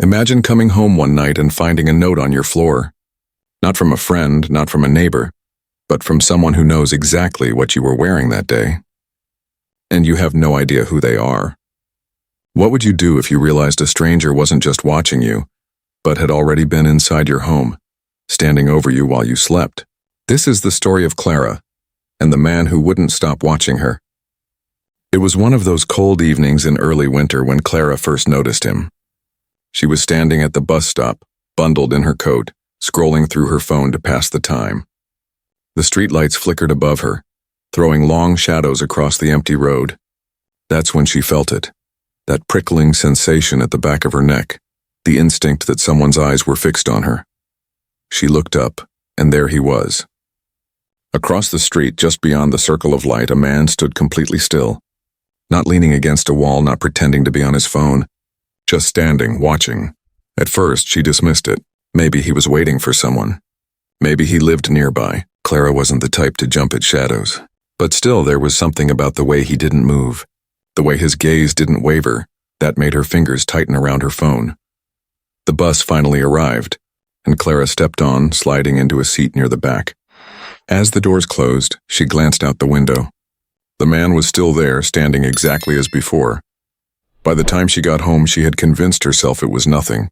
Imagine coming home one night and finding a note on your floor. Not from a friend, not from a neighbor, but from someone who knows exactly what you were wearing that day. And you have no idea who they are. What would you do if you realized a stranger wasn't just watching you, but had already been inside your home, standing over you while you slept? This is the story of Clara, and the man who wouldn't stop watching her. It was one of those cold evenings in early winter when Clara first noticed him. She was standing at the bus stop, bundled in her coat, scrolling through her phone to pass the time. The streetlights flickered above her, throwing long shadows across the empty road. That's when she felt it, that prickling sensation at the back of her neck, the instinct that someone's eyes were fixed on her. She looked up, and there he was. Across the street, just beyond the circle of light, a man stood completely still, not leaning against a wall, not pretending to be on his phone, just standing, watching. At first, she dismissed it. Maybe he was waiting for someone. Maybe he lived nearby. Clara wasn't the type to jump at shadows. But still, there was something about the way he didn't move, the way his gaze didn't waver, that made her fingers tighten around her phone. The bus finally arrived, and Clara stepped on, sliding into a seat near the back. As the doors closed, she glanced out the window. The man was still there, standing exactly as before. By the time she got home, she had convinced herself it was nothing.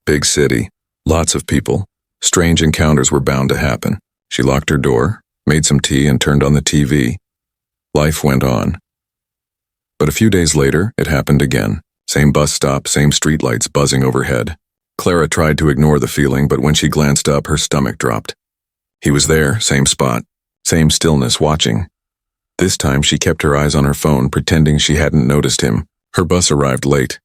Big city, lots of people, strange encounters were bound to happen. She locked her door, made some tea, and turned on the TV. Life went on. But a few days later, it happened again. Same bus stop, same streetlights buzzing overhead. Clara tried to ignore the feeling, but when she glanced up, her stomach dropped. He was there, same spot, same stillness, watching. This time she kept her eyes on her phone, pretending she hadn't noticed him. Her bus arrived late,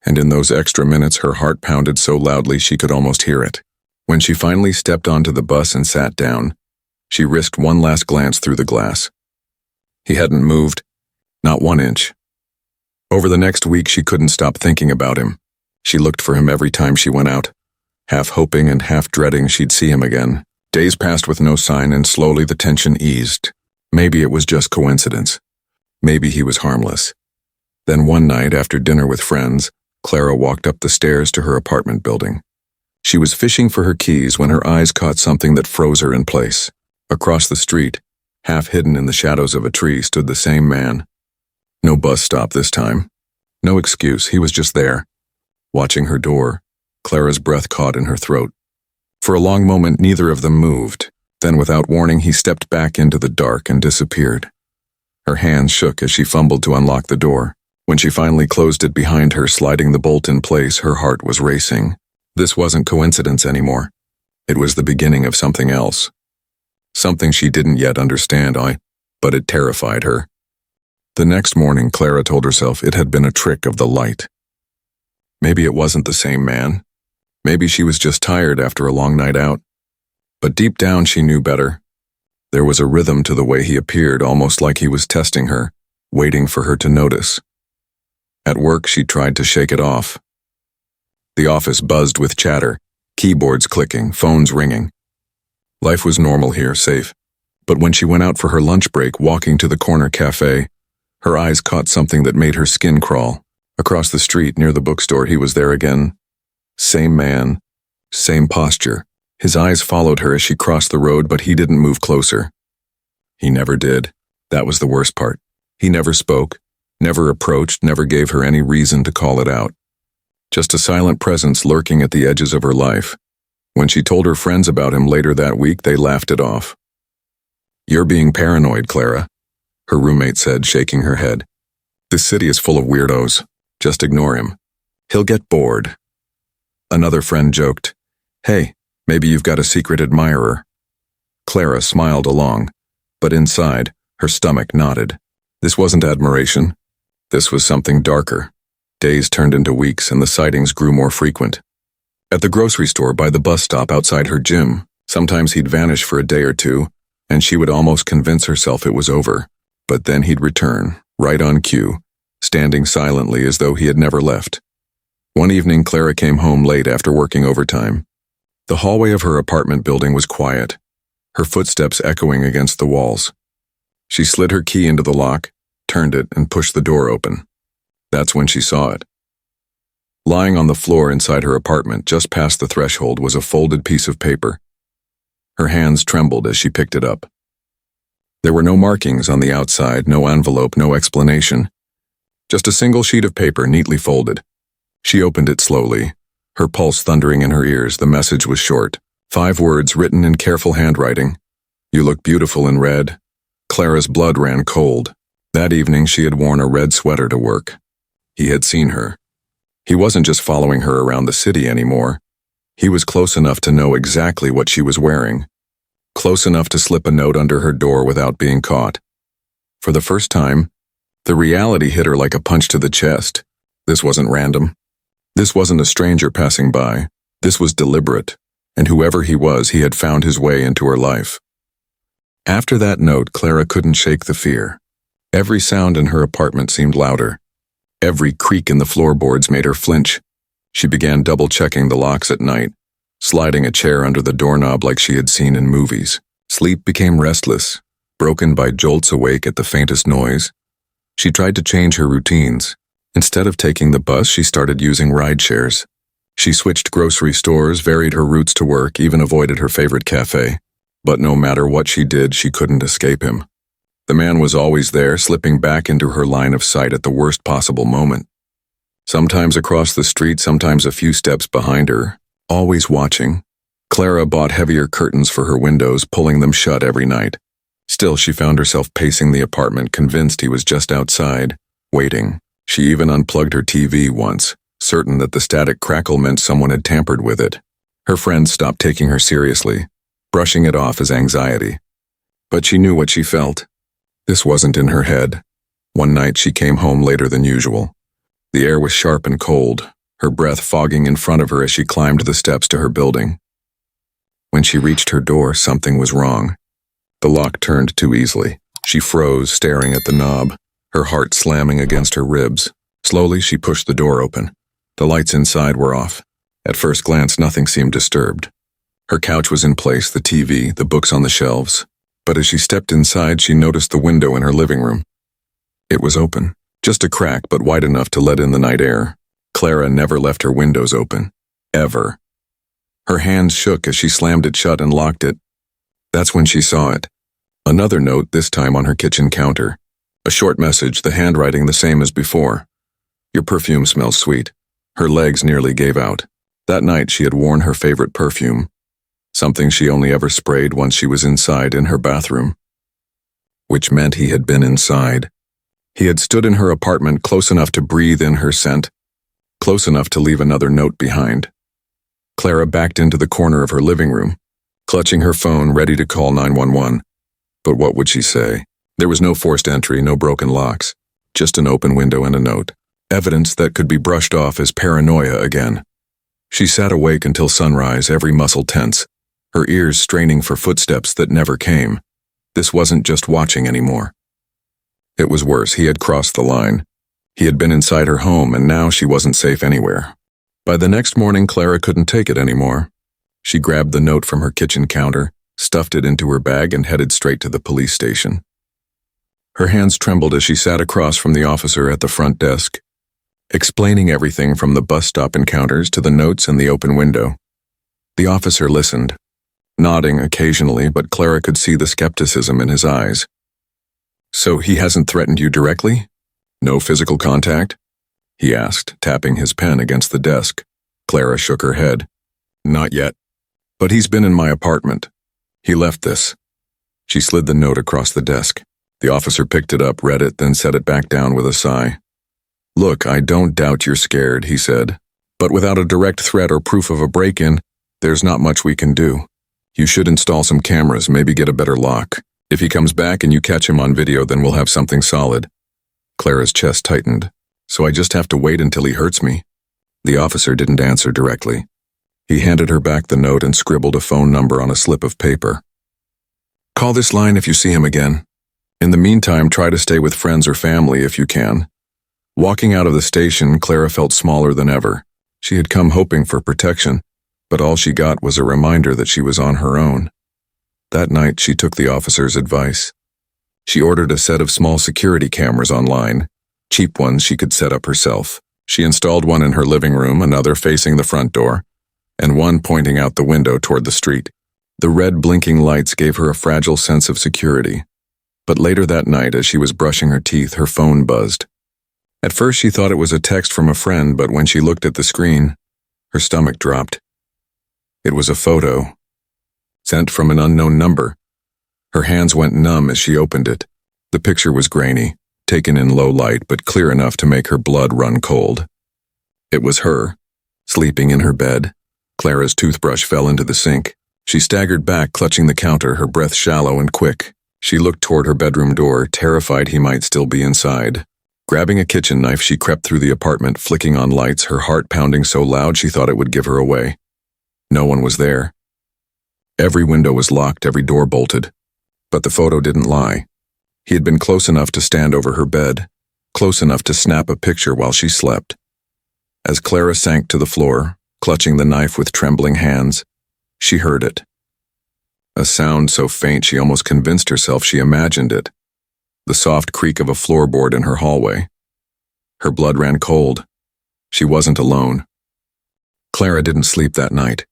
and in those extra minutes her heart pounded so loudly she could almost hear it. When she finally stepped onto the bus and sat down, she risked one last glance through the glass. He hadn't moved, not 1 inch. Over the next week she couldn't stop thinking about him. She looked for him every time she went out, half hoping and half dreading she'd see him again. Days passed with no sign, and slowly the tension eased. Maybe it was just coincidence. Maybe he was harmless. Then one night, after dinner with friends, Clara walked up the stairs to her apartment building. She was fishing for her keys when her eyes caught something that froze her in place. Across the street, half hidden in the shadows of a tree, stood the same man. No bus stop this time. No excuse, he was just there. Watching her door, Clara's breath caught in her throat. For a long moment, neither of them moved. Then, without warning, he stepped back into the dark and disappeared. Her hands shook as she fumbled to unlock the door. When she finally closed it behind her, sliding the bolt in place, her heart was racing. This wasn't coincidence anymore. It was the beginning of something else. Something she didn't yet understand, but it terrified her. The next morning, Clara told herself it had been a trick of the light. Maybe it wasn't the same man. Maybe she was just tired after a long night out. But deep down she knew better. There was a rhythm to the way he appeared, almost like he was testing her, waiting for her to notice. At work, she tried to shake it off. The office buzzed with chatter, keyboards clicking, phones ringing. Life was normal here, safe. But when she went out for her lunch break, walking to the corner cafe, her eyes caught something that made her skin crawl. Across the street, near the bookstore, he was there again. Same man, same posture. His eyes followed her as she crossed the road, but he didn't move closer. He never did. That was the worst part. He never spoke, never approached, never gave her any reason to call it out. Just a silent presence lurking at the edges of her life. When she told her friends about him later that week, they laughed it off. "You're being paranoid, Clara," her roommate said, shaking her head. "This city is full of weirdos. Just ignore him. He'll get bored." Another friend joked, "Hey, maybe you've got a secret admirer." Clara smiled along, but inside, her stomach knotted. This wasn't admiration. This was something darker. Days turned into weeks, and the sightings grew more frequent. At the grocery store, by the bus stop outside her gym, sometimes he'd vanish for a day or two, and she would almost convince herself it was over. But then he'd return, right on cue, standing silently as though he had never left. One evening, Clara came home late after working overtime. The hallway of her apartment building was quiet, her footsteps echoing against the walls. She slid her key into the lock, turned it, and pushed the door open. That's when she saw it. Lying on the floor inside her apartment just past the threshold was a folded piece of paper. Her hands trembled as she picked it up. There were no markings on the outside, no envelope, no explanation. Just a single sheet of paper neatly folded. She opened it slowly, her pulse thundering in her ears. The message was short. 5 words written in careful handwriting. "You look beautiful in red." Clara's blood ran cold. That evening she had worn a red sweater to work. He had seen her. He wasn't just following her around the city anymore. He was close enough to know exactly what she was wearing. Close enough to slip a note under her door without being caught. For the first time, the reality hit her like a punch to the chest. This wasn't random. This wasn't a stranger passing by. This was deliberate, and whoever he was, he had found his way into her life. After that note, Clara couldn't shake the fear. Every sound in her apartment seemed louder. Every creak in the floorboards made her flinch. She began double-checking the locks at night, sliding a chair under the doorknob like she had seen in movies. Sleep became restless, broken by jolts awake at the faintest noise. She tried to change her routines. Instead of taking the bus, she started using ride shares. She switched grocery stores, varied her routes to work, even avoided her favorite cafe. But no matter what she did, she couldn't escape him. The man was always there, slipping back into her line of sight at the worst possible moment. Sometimes across the street, sometimes a few steps behind her, always watching. Clara bought heavier curtains for her windows, pulling them shut every night. Still, she found herself pacing the apartment, convinced he was just outside, waiting. She even unplugged her TV once, certain that the static crackle meant someone had tampered with it. Her friends stopped taking her seriously, brushing it off as anxiety. But she knew what she felt. This wasn't in her head. One night she came home later than usual. The air was sharp and cold, her breath fogging in front of her as she climbed the steps to her building. When she reached her door, something was wrong. The lock turned too easily. She froze, staring at the knob, her heart slamming against her ribs. Slowly, she pushed the door open. The lights inside were off. At first glance, nothing seemed disturbed. Her couch was in place, the TV, the books on the shelves. But as she stepped inside, she noticed the window in her living room. It was open, just a crack but wide enough to let in the night air. Clara never left her windows open. Ever. Her hands shook as she slammed it shut and locked it. That's when she saw it. Another note, this time on her kitchen counter. A short message, the handwriting the same as before. "Your perfume smells sweet." Her legs nearly gave out. That night she had worn her favorite perfume. Something she only ever sprayed once she was inside in her bathroom. Which meant he had been inside. He had stood in her apartment close enough to breathe in her scent, close enough to leave another note behind. Clara backed into the corner of her living room, clutching her phone ready to call 911. But what would she say? There was no forced entry, no broken locks, just an open window and a note. Evidence that could be brushed off as paranoia again. She sat awake until sunrise, every muscle tense, her ears straining for footsteps that never came. This wasn't just watching anymore. It was worse. He had crossed the line. He had been inside her home, and now she wasn't safe anywhere. By the next morning, Clara couldn't take it anymore. She grabbed the note from her kitchen counter, stuffed it into her bag, and headed straight to the police station. Her hands trembled as she sat across from the officer at the front desk, explaining everything from the bus stop encounters to the notes and the open window. The officer listened, nodding occasionally, but Clara could see the skepticism in his eyes. "So he hasn't threatened you directly? No physical contact?" he asked, tapping his pen against the desk. Clara shook her head. "Not yet. But he's been in my apartment. He left this." She slid the note across the desk. The officer picked it up, read it, then set it back down with a sigh. "Look, I don't doubt you're scared," he said. "But without a direct threat or proof of a break-in, there's not much we can do. You should install some cameras, maybe get a better lock. If he comes back and you catch him on video, then we'll have something solid." Clara's chest tightened. "So I just have to wait until he hurts me?" The officer didn't answer directly. He handed her back the note and scribbled a phone number on a slip of paper. "Call this line if you see him again. In the meantime, try to stay with friends or family if you can." Walking out of the station, Clara felt smaller than ever. She had come hoping for protection, but all she got was a reminder that she was on her own. That night, she took the officer's advice. She ordered a set of small security cameras online, cheap ones she could set up herself. She installed one in her living room, another facing the front door, and one pointing out the window toward the street. The red blinking lights gave her a fragile sense of security. But later that night, as she was brushing her teeth, her phone buzzed. At first she thought it was a text from a friend, but when she looked at the screen, her stomach dropped. It was a photo, sent from an unknown number. Her hands went numb as she opened it. The picture was grainy, taken in low light, but clear enough to make her blood run cold. It was her, sleeping in her bed. Clara's toothbrush fell into the sink. She staggered back, clutching the counter, her breath shallow and quick. She looked toward her bedroom door, terrified he might still be inside. Grabbing a kitchen knife, she crept through the apartment, flicking on lights, her heart pounding so loud she thought it would give her away. No one was there. Every window was locked, every door bolted. But the photo didn't lie. He had been close enough to stand over her bed, close enough to snap a picture while she slept. As Clara sank to the floor, clutching the knife with trembling hands, she heard it. A sound so faint she almost convinced herself she imagined it. The soft creak of a floorboard in her hallway. Her blood ran cold. She wasn't alone. Clara didn't sleep that night.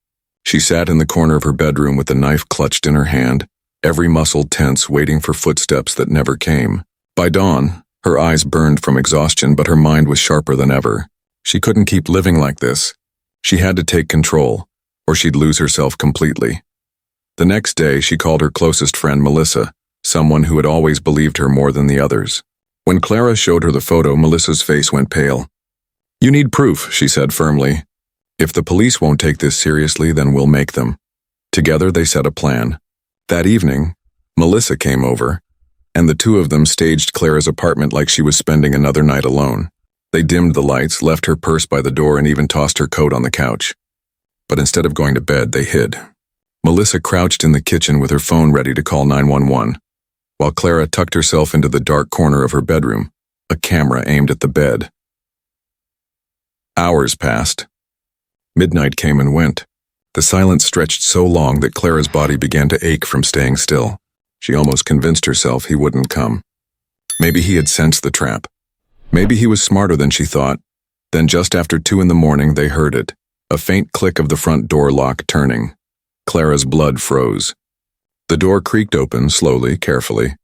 She sat in the corner of her bedroom with the knife clutched in her hand, every muscle tense, waiting for footsteps that never came. By dawn, her eyes burned from exhaustion, but her mind was sharper than ever. She couldn't keep living like this. She had to take control, or she'd lose herself completely. The next day, she called her closest friend Melissa, someone who had always believed her more than the others. When Clara showed her the photo, Melissa's face went pale. "You need proof," she said firmly. "If the police won't take this seriously, then we'll make them." Together, they set a plan. That evening, Melissa came over, and the two of them staged Clara's apartment like she was spending another night alone. They dimmed the lights, left her purse by the door, and even tossed her coat on the couch. But instead of going to bed, they hid. Melissa crouched in the kitchen with her phone ready to call 911, while Clara tucked herself into the dark corner of her bedroom, a camera aimed at the bed. Hours passed. Midnight came and went. The silence stretched so long that Clara's body began to ache from staying still. She almost convinced herself he wouldn't come. Maybe he had sensed the trap. Maybe he was smarter than she thought. Then just after 2 a.m, they heard it, a faint click of the front door lock turning. Clara's blood froze. The door creaked open, slowly, carefully,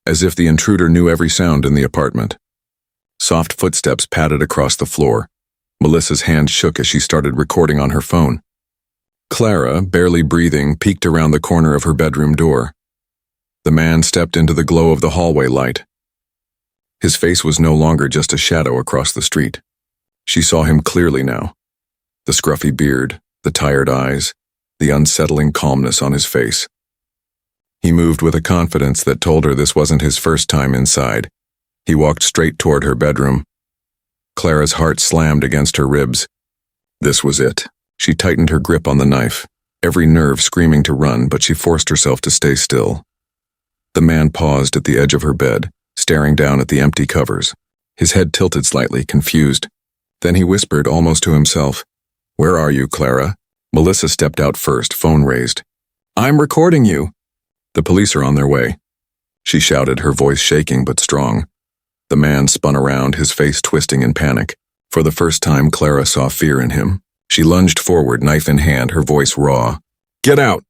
as if the intruder knew every sound in the apartment. Soft footsteps padded across the floor. Melissa's hand shook as she started recording on her phone. Clara, barely breathing, peeked around the corner of her bedroom door. The man stepped into the glow of the hallway light. His face was no longer just a shadow across the street. She saw him clearly now. The scruffy beard, the tired eyes, the unsettling calmness on his face. He moved with a confidence that told her this wasn't his first time inside. He walked straight toward her bedroom. Clara's heart slammed against her ribs. This was it. She tightened her grip on the knife, every nerve screaming to run, but she forced herself to stay still. The man paused at the edge of her bed, staring down at the empty covers. His head tilted slightly, confused. Then he whispered, almost to himself, "Where are you, Clara?" Melissa stepped out first, phone raised. "I'm recording you." "The police are on their way," she shouted, her voice shaking but strong. The man spun around, his face twisting in panic. For the first time, Clara saw fear in him. She lunged forward, knife in hand, her voice raw. "Get out!"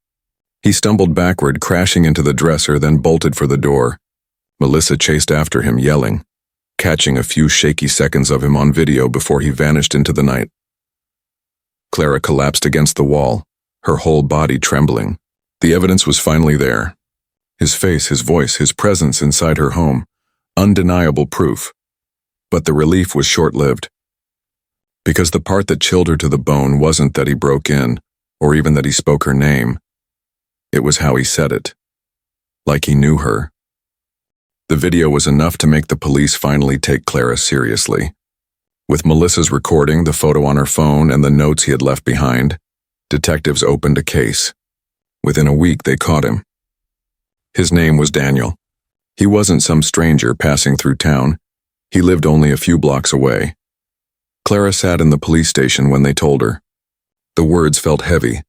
He stumbled backward, crashing into the dresser, then bolted for the door. Melissa chased after him, yelling, catching a few shaky seconds of him on video before he vanished into the night. Clara collapsed against the wall, her whole body trembling. The evidence was finally there. His face, his voice, his presence inside her home. Undeniable proof. But the relief was short-lived. Because the part that chilled her to the bone wasn't that he broke in, or even that he spoke her name. It was how he said it. Like he knew her. The video was enough to make the police finally take Clara seriously. With Melissa's recording, the photo on her phone, and the notes he had left behind, detectives opened a case. Within a week, they caught him. His name was Daniel. He wasn't some stranger passing through town. He lived only a few blocks away. Clara sat in the police station when they told her. The words felt heavy,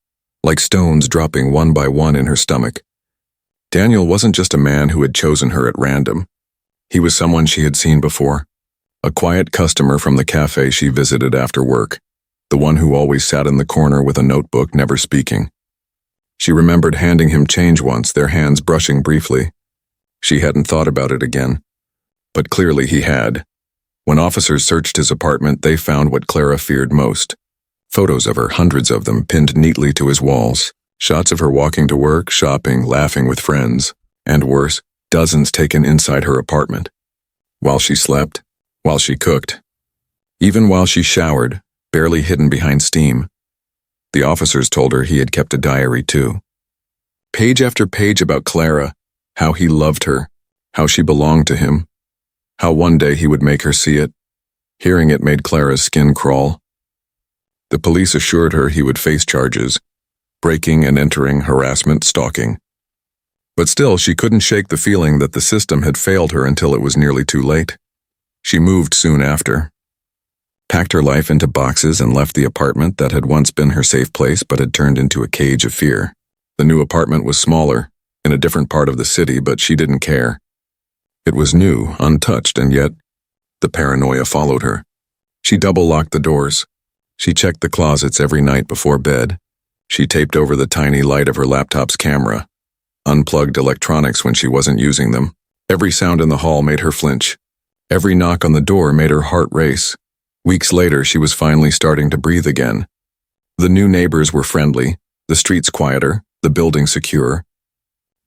like stones dropping one by one in her stomach. Daniel wasn't just a man who had chosen her at random. He was someone she had seen before. A quiet customer from the cafe she visited after work, the one who always sat in the corner with a notebook, never speaking. She remembered handing him change once, their hands brushing briefly. She hadn't thought about it again. But clearly he had. When officers searched his apartment, they found what Clara feared most. Photos of her, hundreds of them, pinned neatly to his walls. Shots of her walking to work, shopping, laughing with friends. And worse, dozens taken inside her apartment. While she slept, while she cooked, even while she showered, barely hidden behind steam. The officers told her he had kept a diary too. Page after page about Clara, how he loved her, how she belonged to him, how one day he would make her see it. Hearing it made Clara's skin crawl. The police assured her he would face charges, breaking and entering, harassment, stalking. But still, she couldn't shake the feeling that the system had failed her until it was nearly too late. She moved soon after, packed her life into boxes and left the apartment that had once been her safe place but had turned into a cage of fear. The new apartment was smaller, in a different part of the city, but she didn't care. It was new, untouched, and yet the paranoia followed her. She double-locked the doors. She checked the closets every night before bed. She taped over the tiny light of her laptop's camera, unplugged electronics when she wasn't using them. Every sound in the hall made her flinch. Every knock on the door made her heart race. Weeks later, she was finally starting to breathe again. The new neighbors were friendly, the streets quieter, the building secure.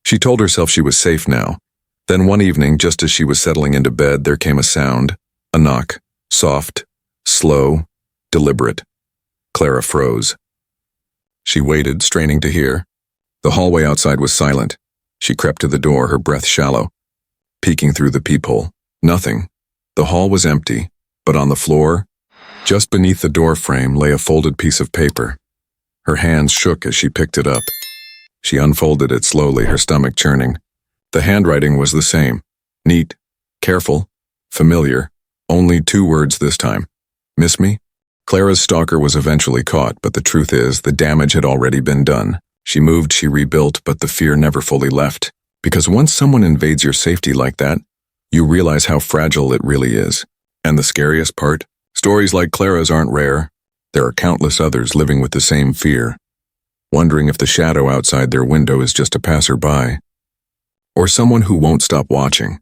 She told herself she was safe now. Then one evening, just as she was settling into bed, there came a sound, a knock, soft, slow, deliberate. Clara froze. She waited, straining to hear. The hallway outside was silent. She crept to the door, her breath shallow. Peeking through the peephole, nothing. The hall was empty, but on the floor, just beneath the door frame, lay a folded piece of paper. Her hands shook as she picked it up. She unfolded it slowly, her stomach churning. The handwriting was the same. Neat, careful, familiar. Only 2 words this time. Miss me? Clara's stalker was eventually caught, but the truth is, the damage had already been done. She moved, she rebuilt, but the fear never fully left. Because once someone invades your safety like that, you realize how fragile it really is. And the scariest part? Stories like Clara's aren't rare. There are countless others living with the same fear, wondering if the shadow outside their window is just a passerby, or someone who won't stop watching.